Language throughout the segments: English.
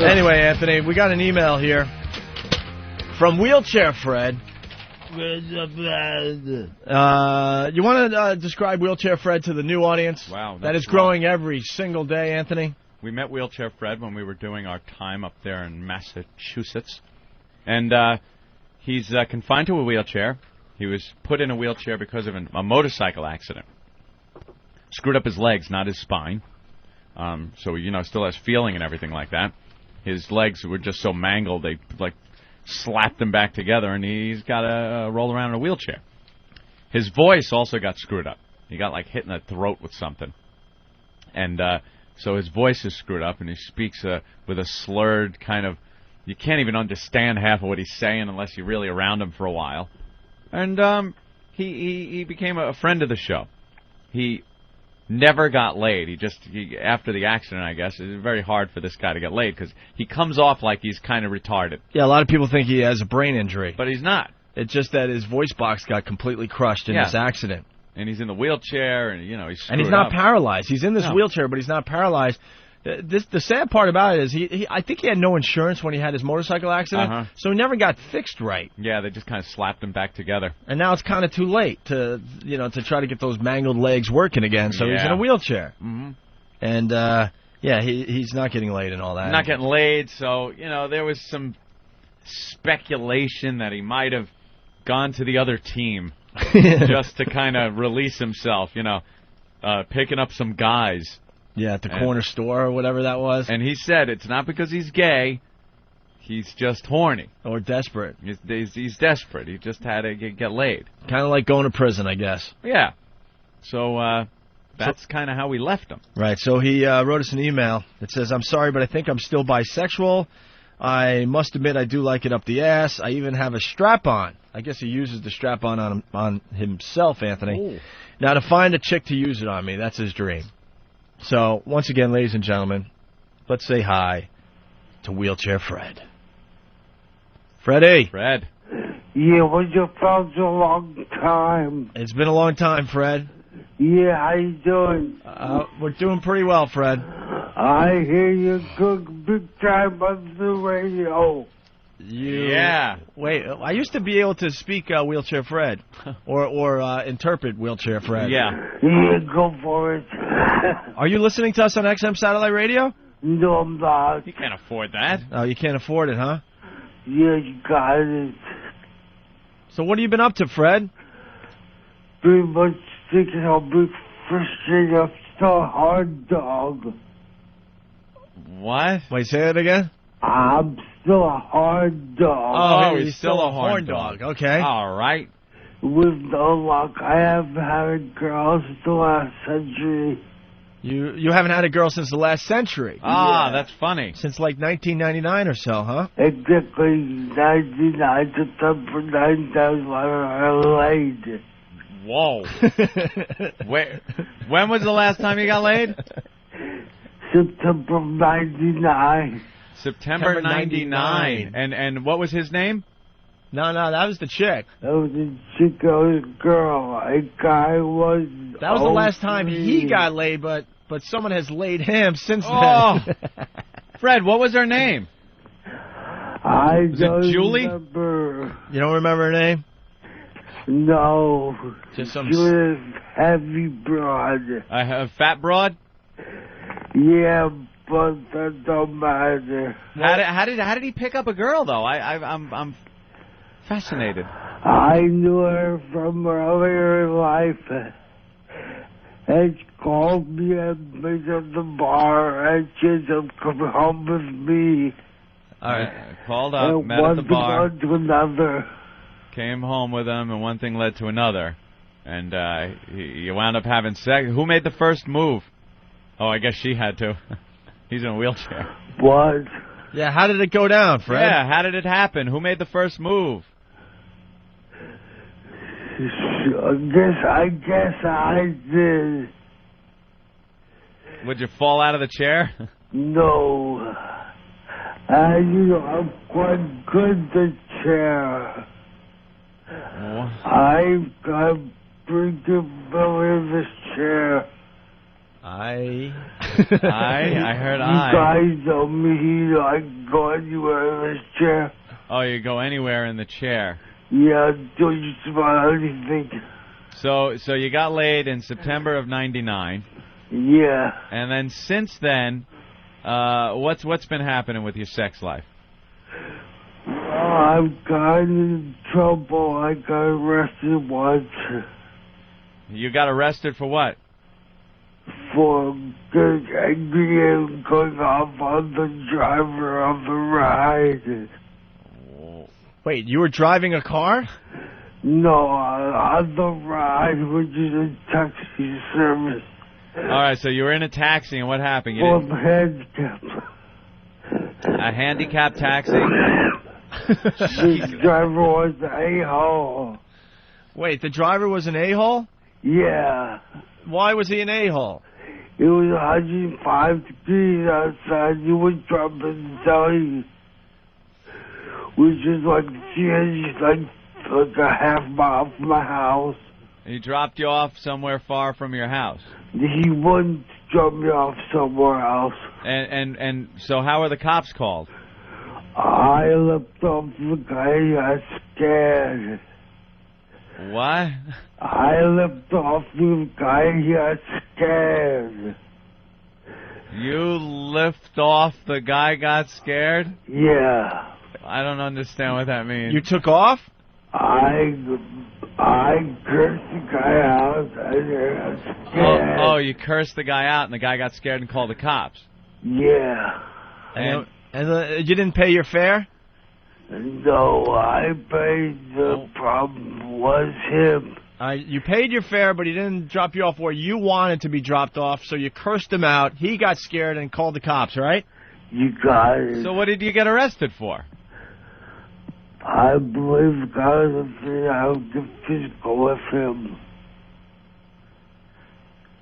Anyway, Anthony, we got an email here from Wheelchair Fred. You want to describe Wheelchair Fred to the new audience? Wow. That is growing every single day, Anthony. We met Wheelchair Fred when we were doing our time up there in Massachusetts. And he's confined to a wheelchair. He was put in a wheelchair because of a motorcycle accident. Screwed up his legs, not his spine. So, still has feeling and everything like that. His legs were just so mangled, they, slapped him back together, and he's got to roll around in a wheelchair. His voice also got screwed up. He got, hit in the throat with something. And so his voice is screwed up, and he speaks with a slurred kind of... You can't even understand half of what he's saying unless you're really around him for a while. And he became a friend of the show. He never got laid. After the accident, I guess, it's very hard for this guy to get laid because he comes off like he's kind of retarded. Yeah, a lot of people think he has a brain injury. But he's not. It's just that his voice box got completely crushed in this accident. And he's in the wheelchair, and, he's screwed up. And he's not paralyzed. He's in this wheelchair, but he's not paralyzed. The sad part about it is I think he had no insurance when he had his motorcycle accident, so he never got fixed right. Yeah, they just kind of slapped him back together. And now it's kind of too late to try to get those mangled legs working again, so he's in a wheelchair. Mm-hmm. And, he's not getting laid and all that. Not getting laid, so, there was some speculation that he might have gone to the other team just to kind of release himself, picking up some guys. Yeah, at the corner store or whatever that was. And he said it's not because he's gay. He's just horny. Or desperate. He's desperate. He just had to get laid. Kind of like going to prison, I guess. Yeah. So that's kind of how we left him. Right. So he wrote us an email that says, I'm sorry, but I think I'm still bisexual. I must admit I do like it up the ass. I even have a strap-on. I guess he uses the strap-on on himself, Anthony. Ooh. Now, to find a chick to use it on me, that's his dream. So, once again, ladies and gentlemen, let's say hi to Wheelchair Fred. Freddie. Fred. Yeah, what's your felt a long time? It's been a long time, Fred. Yeah, how you doing? We're doing pretty well, Fred. I hear you cook big time on the radio. Yeah. Wait, I used to be able to speak Wheelchair Fred, or interpret Wheelchair Fred. Yeah. Yeah, go for it. Are you listening to us on XM Satellite Radio? No, I'm not. You can't afford that. Oh, you can't afford it, huh? Yeah, you got it. So what have you been up to, Fred? Pretty much thinking I'll be frustrated after a hard dog. What? Wait, say that again? I'm still a hard dog. Oh, he's still a horn dog. Okay. All right. With no luck, I haven't had a girl since the last century. You haven't had a girl since the last century? Ah, that's funny. Since like 1999 or so, huh? Exactly 99 September 9,000 I laid. Whoa. When was the last time you got laid? September 99. September 99. And what was his name? No, that was the chick. That was a chick, that was a girl. A guy was... That was the last time he got laid, but someone has laid him since then. Fred, what was her name? I don't Julie? remember. You don't remember her name? No. Just some... She was heavy broad. A fat broad? Yeah, but that don't matter. How did he pick up a girl though? I'm fascinated. I knew her from earlier in life. And she called me and met at the bar, and she said, "Come home with me." All right, called up, and met at the bar. One thing led to another. Came home with him, and one thing led to another, and you wound up having sex. Who made the first move? Oh, I guess she had to. He's in a wheelchair. What? Yeah, how did it go down, Fred? Yeah, how did it happen? Who made the first move? I guess I did. Would you fall out of the chair? No. I'm quite good at the chair. I'm pretty familiar with this chair. I heard You guys told me he like go anywhere in his chair. Oh, you go anywhere in the chair. Yeah, don't you smell anything? So you got laid in September of '99. Yeah. And then since then, what's been happening with your sex life? I've gotten in trouble. I got arrested once. You got arrested for what? For getting angry and going off on the driver of the ride. Wait, you were driving a car? No, on the ride, which is a taxi service. All right, so you were in a taxi, and what happened? You For didn't... handicap. A handicapped taxi? The driver was an a-hole. Wait, the driver was an a-hole? Yeah. Why was he an a-hole? It was 105 degrees outside. He was dropping down, which is like a half mile from my house. He dropped you off somewhere far from your house. He wouldn't drop me off somewhere else. And so how are the cops called? I looked off the guy. He got scared. What? I looked off the guy. He got scared. You lift off, the guy got scared? Yeah. I don't understand what that means. You took off? I cursed the guy out. I got scared. Oh, you cursed the guy out, and the guy got scared and called the cops. Yeah. And you didn't pay your fare? No, I paid. The problem was him. You paid your fare, but he didn't drop you off where you wanted to be dropped off, so you cursed him out. He got scared and called the cops, right? You got it. So what did you get arrested for? I believe God was afraid I would get physical with him.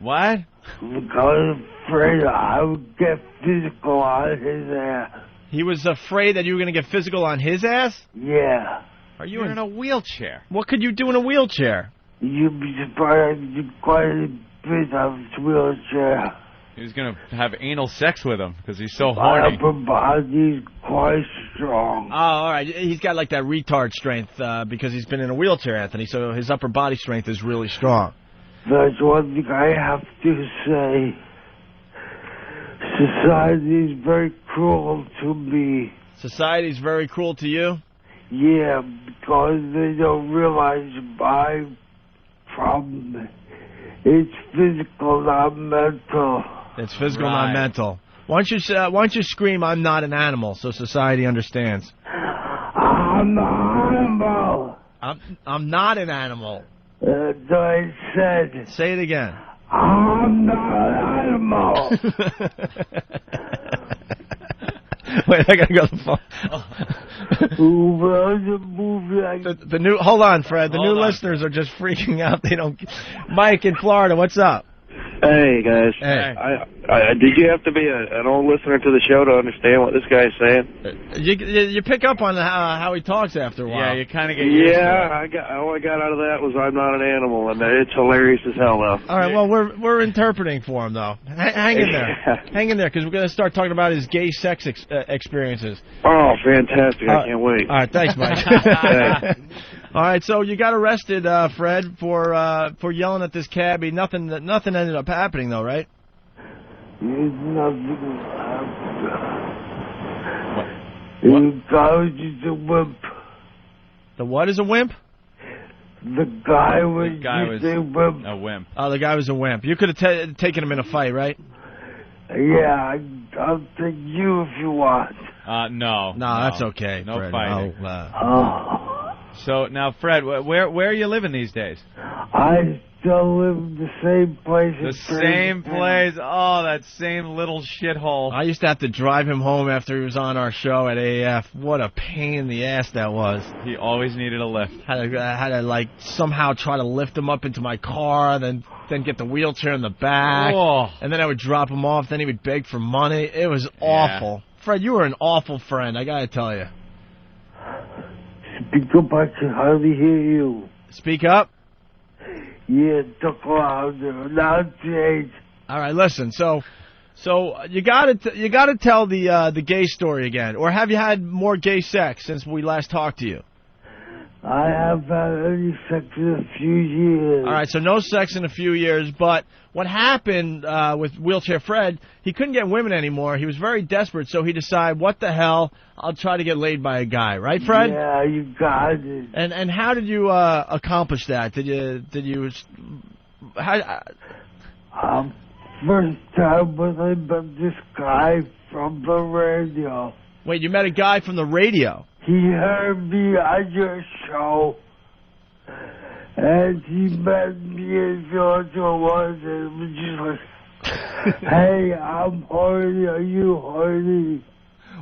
What? God was afraid I would get physical on his ass. He was afraid that you were going to get physical on his ass? Yeah. You're in a wheelchair. What could you do in a wheelchair? You'd be surprised I did quite a bit of his wheelchair. He was going to have anal sex with him because he's so My horny. upper body's quite strong. Oh, all right. He's got like that retard strength because he's been in a wheelchair, Anthony, so his upper body strength is really strong. That's one thing I have to say. Society is very cruel to me. Society's very cruel to you? Yeah, because they don't realize my problem. It's physical, not mental. It's physical, not mental. Why don't you scream, "I'm not an animal," so society understands? I'm an animal. I'm not an animal. That's what I said. Say it again. I'm not an animal. Wait, I gotta go to the phone. The new. Hold on, Fred. The new listeners are just freaking out. They don't. Mike in Florida, what's up? Hey guys. Hey. Did you have to be an old listener to the show to understand what this guy's saying? You pick up on how he talks after a while. Yeah, you kind of get used to it. All I got out of that was I'm not an animal, and it's hilarious as hell, though. All right, well, we're interpreting for him, though. Hang in there. Hang in there, because we're going to start talking about his gay sex experiences. Oh, fantastic. I can't wait. All right, thanks, Mike. All right, so you got arrested, Fred, for yelling at this cabbie. Nothing ended up happening, though, right? Nothing happened. What? The guy was just a wimp. The what is a wimp? The guy was a wimp. A wimp. Oh, the guy was a wimp. You could have taken him in a fight, right? Yeah, I'll take you if you want. No. No, that's okay. No Fred. fighting. So now, Fred, where are you living these days? I still live in the same place. The same place? Oh, that same little shithole. I used to have to drive him home after he was on our show at AF. What a pain in the ass that was. He always needed a lift. Had to like somehow try to lift him up into my car, then get the wheelchair in the back, and then I would drop him off. Then he would beg for money. It was awful. Fred, you were an awful friend. I gotta tell you. Speak up, I can hardly hear you. Speak up. Yeah, talk louder. Now change. All right, listen. So you gotta tell the gay story again, or have you had more gay sex since we last talked to you? I have had any sex in a few years. All right, so no sex in a few years, but what happened with Wheelchair Fred, he couldn't get women anymore. He was very desperate, so he decided, what the hell, I'll try to get laid by a guy. Right, Fred? Yeah, you got it. And how did you accomplish that? Did you how, first time when I met this guy from the radio. Wait, you met a guy from the radio? He heard me on your show, and he met me in Georgia once, and was just like, hey, I'm horny, are you horny?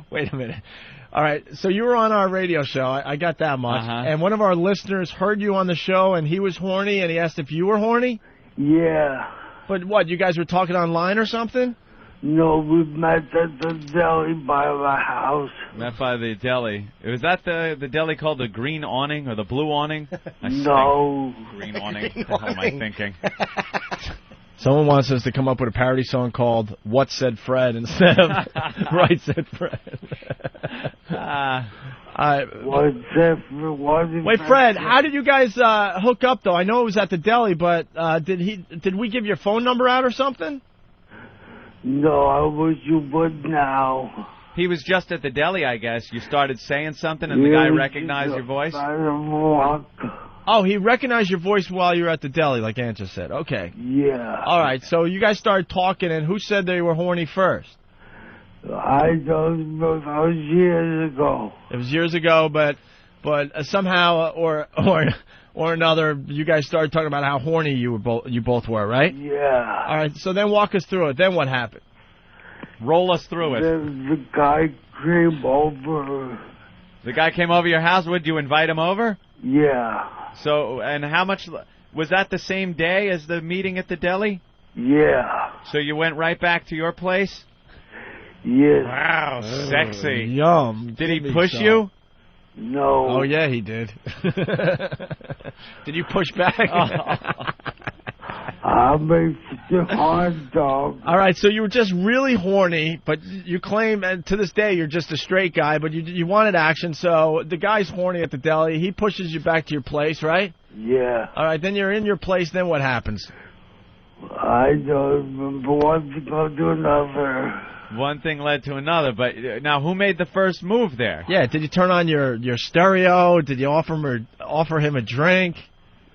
Wait a minute. All right, so you were on our radio show, I got that much, and one of our listeners heard you on the show, and he was horny, and he asked if you were horny? Yeah. But what, you guys were talking online or something? No, we met at the deli by my house. Met by the deli. Was that the deli called the Green Awning or the Blue Awning? No. Green Awning. What the hell am I thinking? Someone wants us to come up with a parody song called What Said Fred instead of Right Said Fred. Wait, Fred, how did you guys hook up, though? I know it was at the deli, but did we give your phone number out or something? No, I wish you would now. He was just at the deli, I guess. You started saying something, and the guy recognized your voice? Oh, he recognized your voice while you were at the deli, like Aunt just said. Okay. Yeah. All right, so you guys started talking, and who said they were horny first? I don't know. That was years ago. It was years ago, but somehow or another, you guys started talking about how horny you both were, right? Yeah. All right, so then walk us through it. Then what happened? Roll us through it. Then the guy came over. The guy came over your house? Would you invite him over? Yeah. So, and how much, was that the same day as the meeting at the deli? Yeah. So you went right back to your place? Yes. Wow, sexy. Yum. Did he push you? No. Oh, yeah, he did. Did you push back? I'm a hard dog. All right, so you were just really horny, but you claim, and to this day, you're just a straight guy, but you wanted action, so the guy's horny at the deli. He pushes you back to your place, right? Yeah. All right, then you're in your place, then what happens? I don't remember one thing to another. One thing led to another, but now who made the first move there? Yeah, did you turn on your stereo? Did you offer him a drink?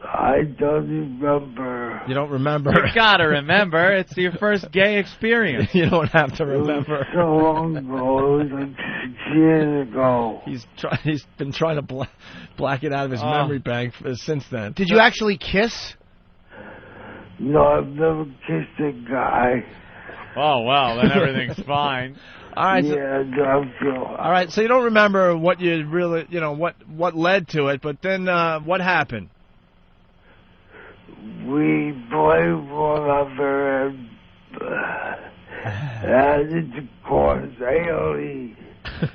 I don't remember. You don't remember? You gotta remember. It's your first gay experience. You don't have to remember. It was so long ago. It was like 6 years ago. He's been trying to black it out of his memory bank since then. Did you actually kiss? No, I've never kissed a guy. Oh, well, then everything's fine. All right. Yeah, all right, so you don't remember what you really, what led to it, but then what happened? We played one another and had intercourse anally.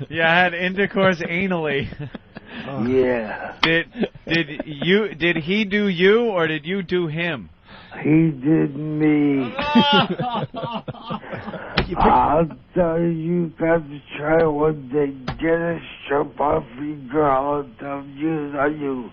Yeah, I had intercourse anally. Yeah. Did he do you or did you do him? He did me. I'll tell you, got to try one day. Get a strap off your girl and tell you on you.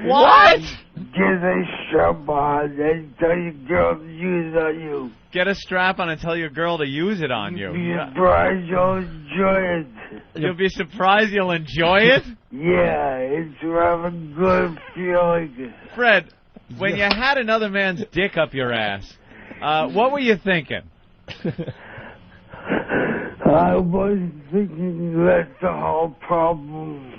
What? Get a strap on and tell your girl to use it on you. Get a strap on and tell your girl to use it on you. Be surprised you'll enjoy it. You'll be surprised you'll enjoy it? Yeah, it's rather good feeling. Fred, when you had another man's dick up your ass, what were you thinking? I was thinking that's the whole problem.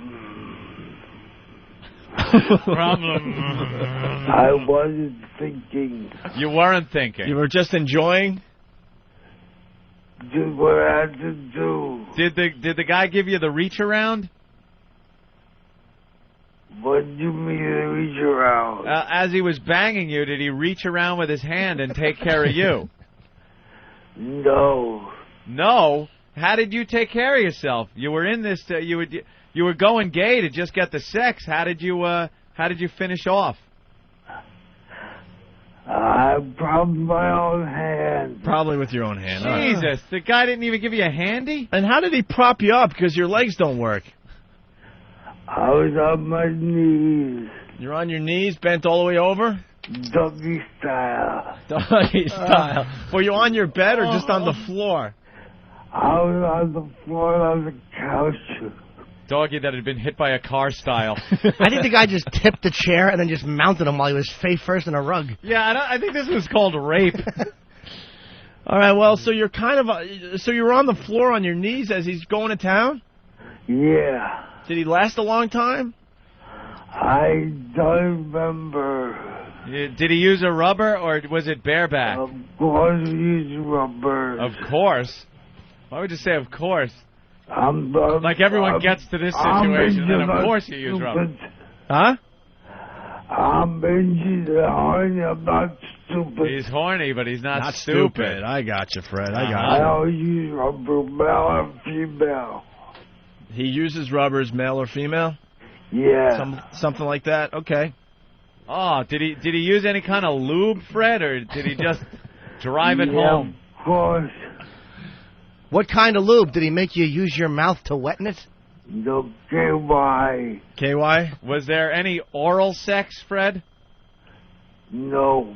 I wasn't thinking. You weren't thinking. You were just enjoying? Did what I had to do. Did the guy give you the reach around? What do you mean reach around? As he was banging you, did he reach around with his hand and take care of you? No. No? How did you take care of yourself? You were in this. You were going gay to just get the sex. How did you finish off? Probably my own hand. Probably with your own hand. All right. Jesus, the guy didn't even give you a handy? And how did he prop you up? Because your legs don't work. I was on my knees. You're on your knees, bent all the way over? Doggy style. Doggy style. Were you on your bed or just on the floor? I was on the floor on the couch. Doggy that had been hit by a car style. I think the guy just tipped the chair and then just mounted him while he was face first in a rug. Yeah, I think this was called rape. All right, well, so you're kind of... so you were on the floor on your knees as he's going to town? Yeah. Did he last a long time? I don't remember. Did he use a rubber or was it bareback? Of course he used rubber. Of course. Why would you say of course? Like everyone gets to this situation, then of course you use rubber. Huh? I'm horny, I'm not stupid. He's horny, but he's not stupid. I got you, Fred. I I got you. don't use rubber, male or female. He uses rubbers, male or female? Yeah. Something like that? Okay. Oh, did he use any kind of lube, Fred, or did he just drive it home? Of course. What kind of lube? Did he make you use your mouth to wetten it? No KY. KY? Was there any oral sex, Fred? No.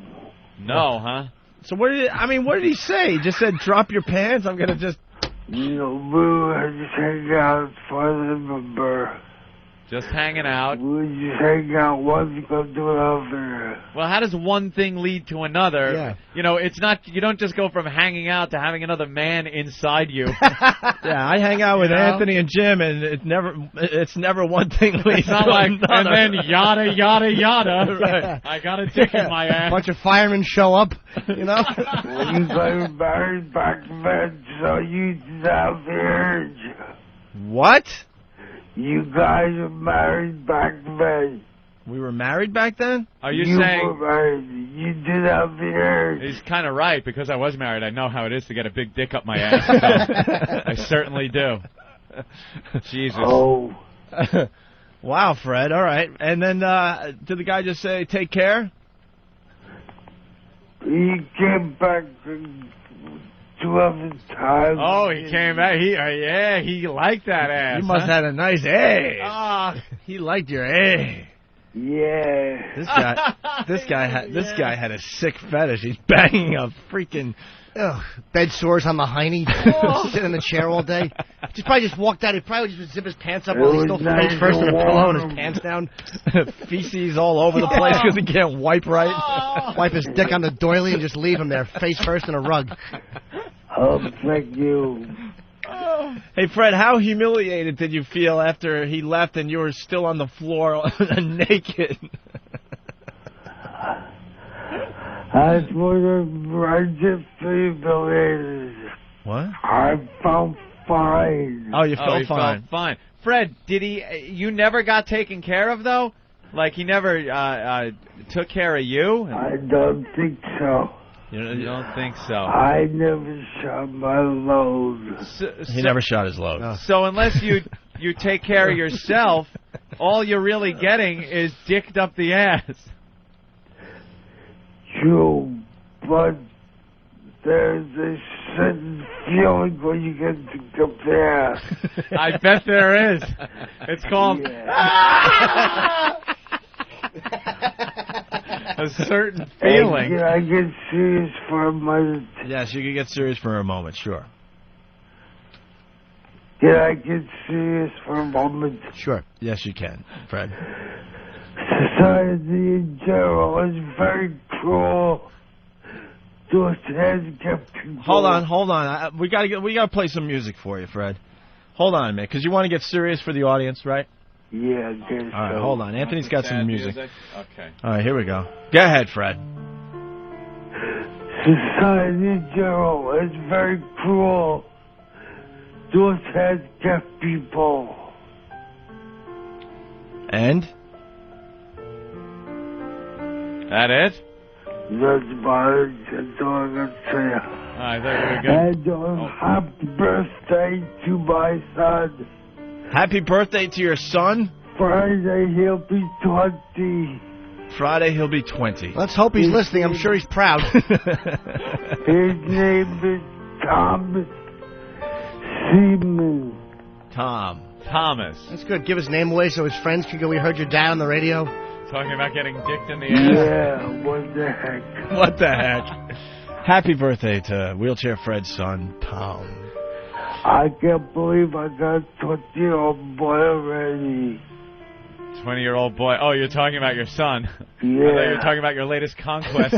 No, huh? So what did he say? He just said, drop your pants, I'm going to just... No, we were just hanging out for the number. Just hanging out. We were just hanging out, one go to another. Well, how does one thing lead to another? Yeah. You know, it's not. You don't just go from hanging out to having another man inside you. Yeah, I hang out with Anthony and Jim, and it's never one thing leads It's not to like, another. and then yada, yada, yada. Right. I got a dick in my ass. A bunch of firemen show up, you know? You guys married back then, so you didn't have the urge. What? You guys were married back then. We were married back then? Are you were saying... married. You did have the urge. He's kind of right, because I was married. I know how it is to get a big dick up my ass. So I certainly do. Jesus. Oh. Wow, Fred. All right. And then did the guy just say, take care? He came back 2 other times. Oh, he came back. He liked that ass. You must have had a nice A. Ah. He liked your A. Yeah. This guy had a sick fetish. He's banging a freaking... Ugh, bed sores on the hiney, sitting in the chair all day. Just probably just walked out. He probably just zip his pants up while he's still face first in a pillow and his pants down. Feces all over the place because he can't wipe right. Wipe his dick on the doily and just leave him there, face first in a rug. Oh, thank you. Hey, Fred, how humiliated did you feel after he left and you were still on the floor naked? I just humiliated. What? I felt fine. Oh, you Oh, felt he fine. felt fine. Fred, you never got taken care of, though? Like, he never took care of you? I don't think so. You don't think so? I never shot my load. He never shot his load. So unless you take care of yourself, all you're really getting is dicked up the ass. True, but there's a certain feeling when you get to up the ass. I bet there is. It's called a certain feeling. Can I get serious for a moment? Yes, you can get serious for a moment, sure. Can I get serious for a moment? Sure. Yes, you can, Fred. Society in general is very cruel to us handicapped people. Hold on. We gotta play some music for you, Fred. Hold on a minute, because you want to get serious for the audience, right? Yeah, I guess All right, so. hold on. Anthony's got some music. Okay. All right, here we go. Go ahead, Fred. Society in general is very cruel to us handicapped people. And? That it? That's about it. That's all I'm going to say. I thought you were good. And happy birthday to my son. Happy birthday to your son? Friday he'll be 20. Friday he'll be 20. Let's hope he's listening. I'm sure he's proud. His name is Thomas Seaman. Thomas. That's good. Give his name away so his friends can go, we heard your dad on the radio. Talking about getting dicked in the ass. Yeah, what the heck? What the heck? Happy birthday to Wheelchair Fred's son, Tom. I can't believe I got a 20-year-old boy already. 20-year-old boy. Oh, you're talking about your son. Yeah. I thought you were talking about your latest conquest.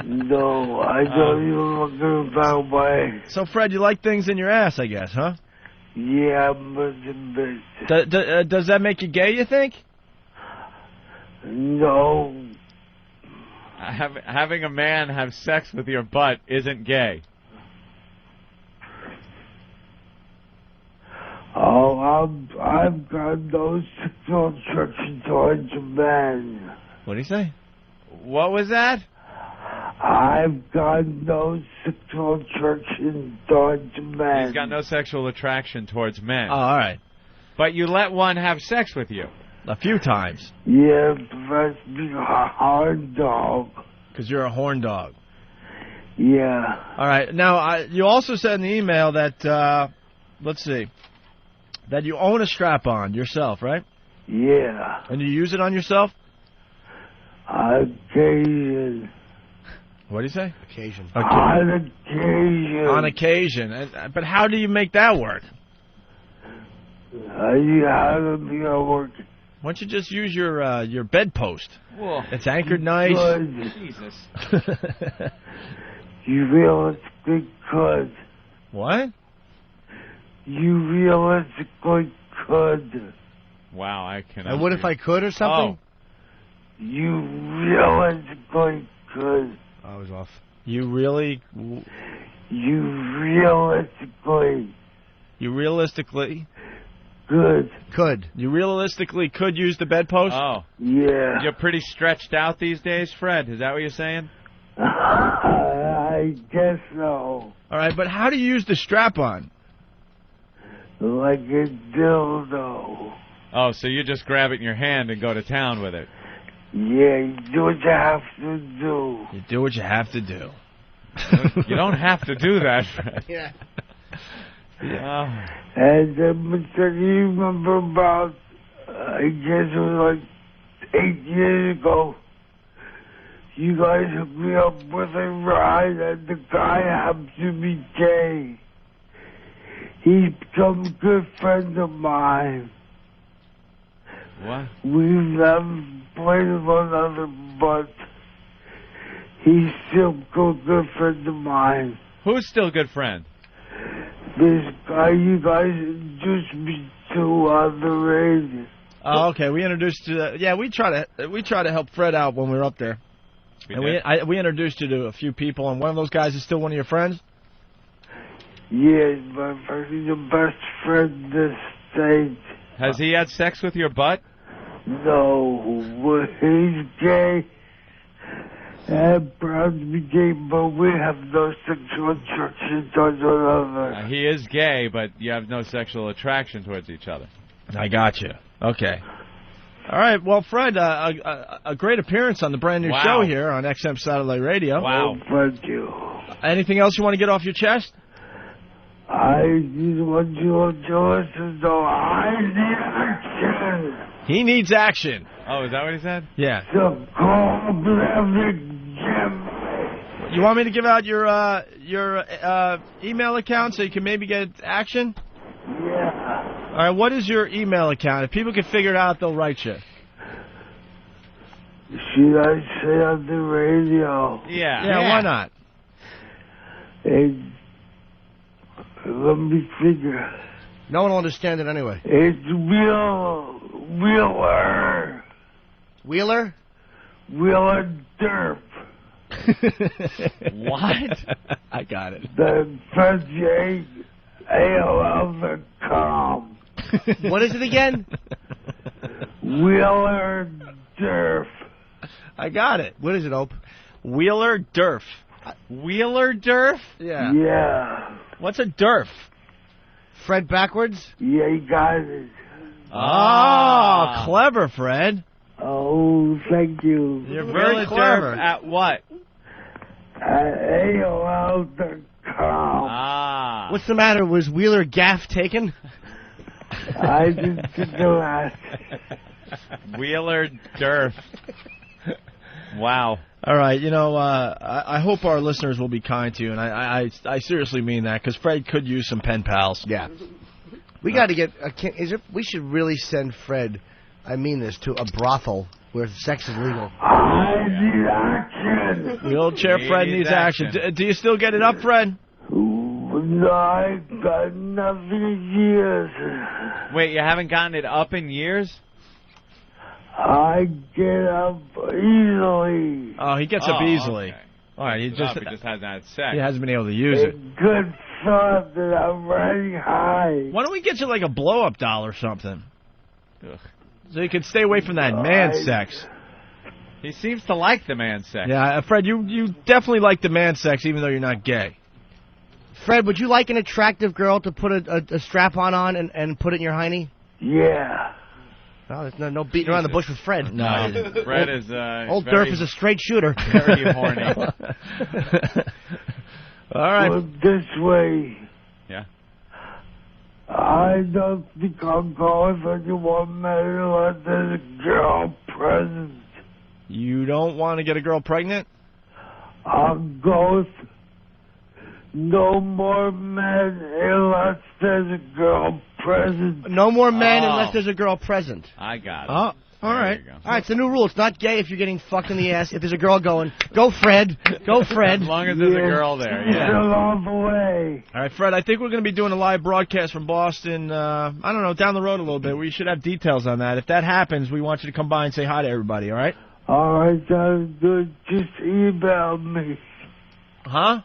No, I don't even look that way. So, Fred, you like things in your ass, I guess, huh? Yeah, but Does that make you gay, you think? no. Having a man have sex with your butt isn't gay. Oh, I've got no sexual attraction towards men. What do you say? What was that? I've got no sexual attraction towards men. He's got no sexual attraction towards men. Oh, all right. But you let one have sex with you. A few times. Yeah, that's being a hard dog. Because you're a horn dog. Yeah. All right. Now, you also said in the email that, let's see, that you own a strap-on yourself, right? Yeah. And you use it on yourself? Occasion. What do you say? Occasion. On occasion. On occasion. But how do you make that work? How to be at work? Why don't you just use your bedpost? Whoa. It's anchored nice. Good. Jesus. You realistically could. What? You realistically could. Wow, I cannot. And what if I could or something? You realistically could. I was off. You really? You realistically You realistically? could. You realistically could use the bedpost? Oh. Yeah. You're pretty stretched out these days, Fred. Is that what you're saying? I guess so. All right, but how do you use the strap-on? Like a dildo. Oh, so you just grab it in your hand and go to town with it. Yeah, you do what you have to do. You do what you have to do. You don't have to do that, Fred. Yeah. And then you remember about, I guess it was like 8 years ago, you guys hooked me up with a ride and the guy happens to be gay. He's become a good friend of mine. What? We've never played with one another, but he's still a good friend of mine. Who's still a good friend? This guy you guys introduced me to on the radio. Oh, okay. We introduced you. We try to help Fred out when we were up there. We introduced you to a few people, and one of those guys is still one of your friends. Yes, my friend, he's the best friend in the state. Has he had sex with your butt? No, well, he's gay. And proud to be gay, but we have no sexual attraction towards one another. He is gay, but you have no sexual attraction towards each other. I got you. Okay. All right. Well, Fred, a great appearance on the brand new show here on XM Satellite Radio. Wow. Thank you. Anything else you want to get off your chest? I just want you to listen to I need action. He needs action. Oh, is that what he said? Yeah. So call Blevin Jim. You want me to give out your email account so you can maybe get action? Yeah. All right. What is your email account? If people can figure it out, they'll write you. Should I say on the radio? Yeah. Why not? Let me figure. No one will understand it anyway. It's Wheeler. Wheeler? Wheeler Derp. What? I got it. The AOL.com. What is it again? Wheeler Derp. I got it. What is it, Ope? Wheeler Derf. Wheeler Derf? Yeah. Yeah. What's a derf? Fred backwards? Yeah, you got it. Oh, clever, Fred. Oh, thank you. You're very Wheeler clever. Derf at what? At AOL.com. Ah. What's the matter? Was Wheeler Gaff taken? I just know that. Wheeler Derf. Wow. All right, I hope our listeners will be kind to you, and I seriously mean that, because Fred could use some pen pals. Yeah. We got to get we should really send Fred, I mean this, to a brothel where sex is legal. I need action. Wheelchair Fred needs action. Do you still get it up, Fred? No, I got nothing in years. Wait, you haven't gotten it up in years? I get up easily. Oh, he gets up easily. Okay. All right, he just hasn't had sex. he hasn't been able to use it. Good thought that I'm riding high. Why don't we get you like a blow-up doll or something? Ugh. So you can stay away from that man sex. He seems to like the man sex. Yeah, Fred, you definitely like the man sex, even though you're not gay. Fred, would you like an attractive girl to put a strap-on and put it in your hiney? Yeah. No, there's no beating around the bush with Fred. No. Fred is Old very, Derf is a straight shooter. very horny. All right. Well, this way. Yeah. I don't think I'm going for anyone matter unless there's a girl present. You don't want to get a girl pregnant? I'll go with no more men unless there's a girl present. No more men unless there's a girl present. I got it. Oh, all right. There you go. All right, it's a new rule. It's not gay if you're getting fucked in the ass. If there's a girl going, go Fred. Go Fred. As long as there's a girl there, yeah. Along the way. All right, Fred, I think we're going to be doing a live broadcast from Boston, I don't know, down the road a little bit. We should have details on that. If that happens, we want you to come by and say hi to everybody, all right? All right, sounds good. Just email me. Huh?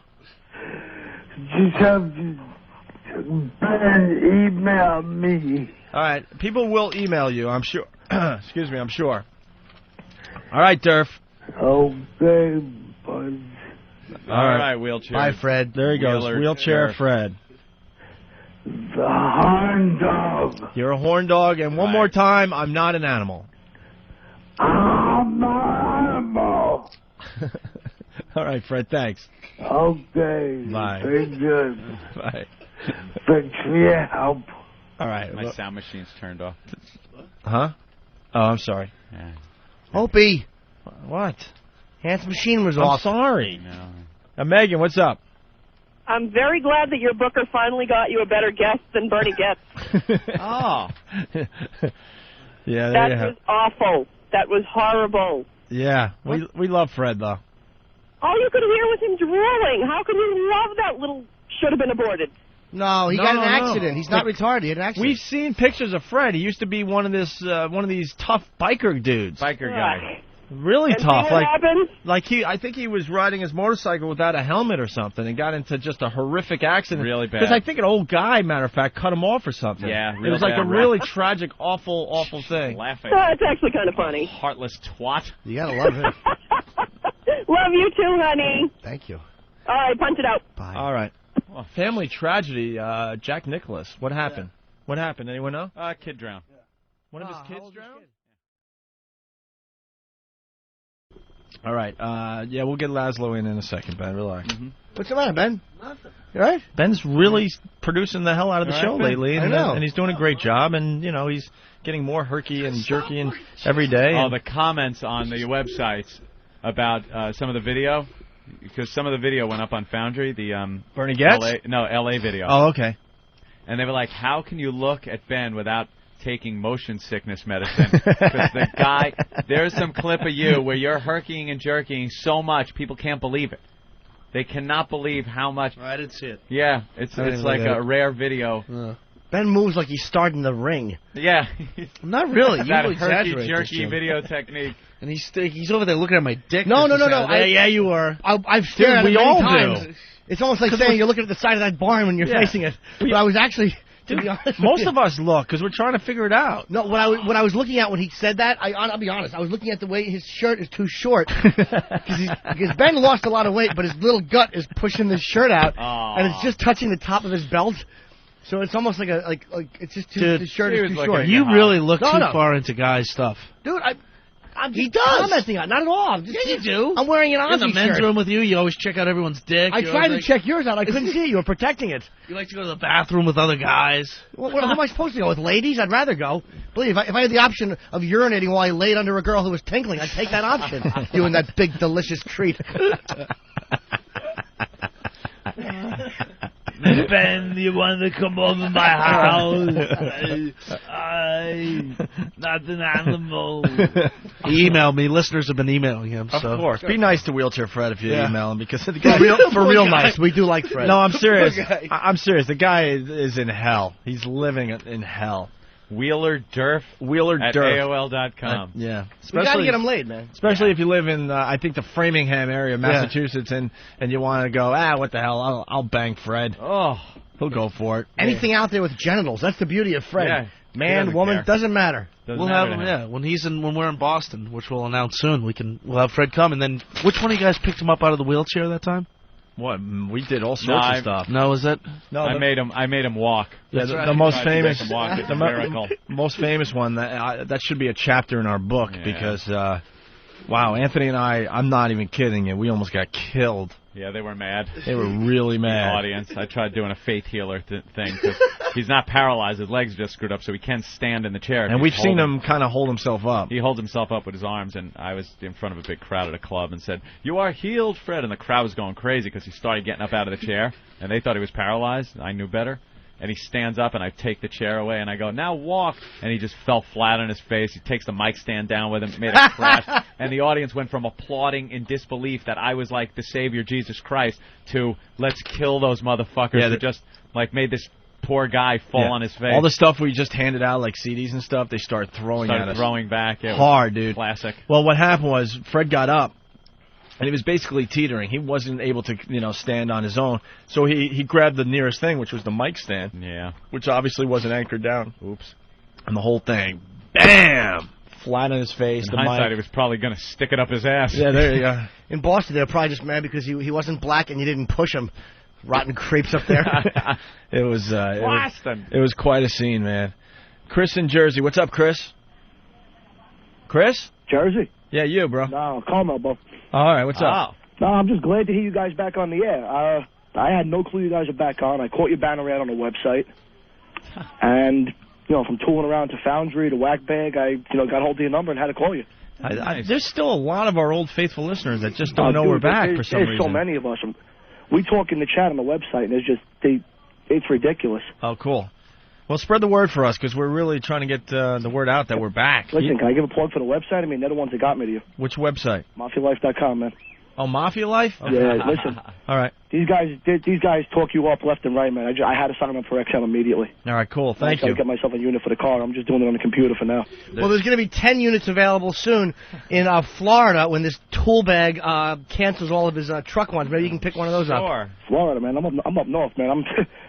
Just have to email me. All right. People will email you, I'm sure. Excuse me, I'm sure. All right, Derf. Okay, bud. All right, wheelchair. Bye, Fred. There he goes. Wheelchair Derf. Fred. The horn dog. You're a horn dog, and one more time, I'm not an animal. I'm an animal. All right, Fred, thanks. Okay. Bye. Very good. Bye. Thanks for your help. All right. My sound machine's turned off. Huh? Oh, I'm sorry. Yeah. Opie, What? Hans machine was I'm off. sorry. No. Megan, what's up? I'm very glad that your booker finally got you a better guest than Bernie Getz. Oh. Yeah, there That you have. was awful. That was horrible. Yeah, we love Fred, though. All you could hear was him drooling. How can you love that little should have been aborted? No, he No, got no, an no. accident. He's not retarded. He had an accident. We've seen pictures of Fred. He used to be one of these tough biker dudes. Biker guy. Really And tough. see what happened? I think he was riding his motorcycle without a helmet or something and got into just a horrific accident. Really bad. Because I think an old guy, matter of fact, cut him off or something. Yeah, It real was like bad a really tragic, awful thing. Laughing. It's actually kind of funny. Heartless twat. You gotta love him. Love you too, honey. Thank you. All right, punch it out. Bye. All right. Well, family tragedy, Jack Nicholas. What happened? What happened? Anyone know? Kid drowned. One of his kids drowned? All right. Yeah, we'll get Laszlo in a second, Ben. Relax. Mm-hmm. What's the matter, Ben? Nothing. You all right? Ben's really producing the hell out of the All show right, Ben. lately, I know. and he's doing a great job. And he's getting more herky and jerky and every day. Oh, and- the comments on the websites about some of the video, because some of the video went up on Foundry, the Bernie Getz? LA video. Oh, okay. And they were like, how can you look at Ben without taking motion sickness medicine? Because the guy, there's some clip of you where you're herkying and jerking so much, people can't believe it. They cannot believe how much. I didn't see it. Yeah, it's like a rare video. Ben moves like he's starting the ring. Yeah. Not really. You That really exaggerate this, herky-jerky Jim. video technique. And he's over there looking at my dick. No. Yeah, you were. I've stared at it we many all times. do. It's almost like saying you're looking at the side of that barn when you're Yeah. facing it. But I was actually, to be honest, Most of us look because we're trying to figure it out. No, what I was looking at when he said that, I'll be honest, I was looking at the way his shirt is too short. Because Ben lost a lot of weight, but his little gut is pushing the shirt out, Aw. and it's just touching the top of his belt. So it's almost like it's just too, Dude, the shirt he is was too looking short. at You really look No, too no. far into guys' stuff. Dude, He does. Commenting on, not at all. Yeah, you do. I'm wearing an Ozzy in the men's shirt. room with you. You always check out everyone's dick. I tried to check yours out. I couldn't see it. You were protecting it. You like to go to the bathroom with other guys. Well, who am I supposed to go with? Ladies? I'd rather go. Believe if I had the option of urinating while I laid under a girl who was tinkling, I'd take that option. You and that big, delicious treat. Ben, you want to come over my house? Not an animal. He emailed me. Listeners have been emailing him. Of course. Be nice to Wheelchair Fred if you email him, because the guy... For real nice. We do like Fred. No, I'm serious. I'm serious. The guy is in hell. He's living in hell. Wheeler-Durf at AOL.com. Yeah. We got to get him laid, man. Especially if you live in, I think, the Framingham area of Massachusetts, and you want to go, what the hell, I'll bang Fred. Oh. He'll go for it. Anything out there with genitals. That's the beauty of Fred. Yeah. Man, woman, doesn't matter. We'll have him, when we're in Boston, which we'll announce soon, we'll have Fred come, and then, which one of you guys picked him up out of the wheelchair that time? What? We did all sorts of stuff. No, was that? No, I made him walk. Yeah, That's the most famous, miracle. Most famous one. That should be a chapter in our book because, wow, Anthony and I'm not even kidding you. We almost got killed. Yeah, they were mad. They were really mad. The audience. I tried doing a faith healer thing because he's not paralyzed. His legs just screwed up, so he can stand in the chair. And we've seen him kind of hold himself up. He holds himself up with his arms, and I was in front of a big crowd at a club and said, "You are healed, Fred." And the crowd was going crazy because he started getting up out of the chair, and they thought he was paralyzed. I knew better. And he stands up, and I take the chair away, and I go, "Now walk." And he just fell flat on his face. He takes the mic stand down with him, made a crash. And the audience went from applauding in disbelief that I was like the Savior Jesus Christ to let's kill those motherfuckers that just like made this poor guy fall on his face. All the stuff we just handed out, like CDs and stuff, they started throwing at us. Throwing back. Yeah, hard, dude. Classic. Well, what happened was Fred got up. And he was basically teetering. He wasn't able to, stand on his own. So he grabbed the nearest thing, which was the mic stand. Yeah. Which obviously wasn't anchored down. Oops. And the whole thing, bam, flat on his face. In hindsight, he was probably going to stick it up his ass. Yeah, there you go. In Boston, they were probably just mad because he wasn't black and you didn't push him. Rotten creeps up there. It was quite a scene, man. Chris in Jersey. What's up, Chris? Chris? Jersey? Yeah, you, bro. No, Carmel, bro. All right, what's up? No, I'm just glad to hear you guys back on the air. I had no clue you guys are back on. I caught your banner ad on the website. And, from tooling around to Foundry to Whackbag, I, got hold of your number and had to call you. There's still a lot of our old faithful listeners that just don't know we're back for some reason. There's so many of us. We talk in the chat on the website, and it's ridiculous. Oh, cool. Well, spread the word for us, because we're really trying to get the word out that we're back. Listen, can I give a plug for the website? I mean, they're the ones that got me to you. Which website? MafiaLife.com, man. Oh, Mafia Life? Okay. Yeah, listen. All right. These guys talk you up left and right, man. I had to sign up for XM immediately. All right, cool. Thank you. I got myself a unit for the car. I'm just doing it on the computer for now. Well, there's going to be 10 units available soon in Florida when this tool bag cancels all of his truck ones. Maybe you can pick one of those up. Florida, man. I'm up north, man.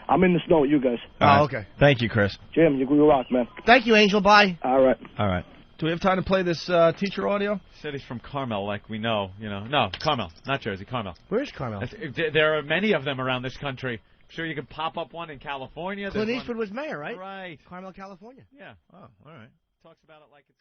I'm in the snow with you guys. Oh, okay. Thank you, Chris. Jim, you rock, man. Thank you, Angel. Bye. All right. All right. Do we have time to play this teacher audio? Said he's from Carmel, like we know, No, Carmel, not Jersey, Carmel. Where's Carmel? There are many of them around this country. I'm sure you can pop up one in California. Clint Eastwood was mayor, right? Right. Carmel, California. Yeah. Oh, all right. Talks about it like it's,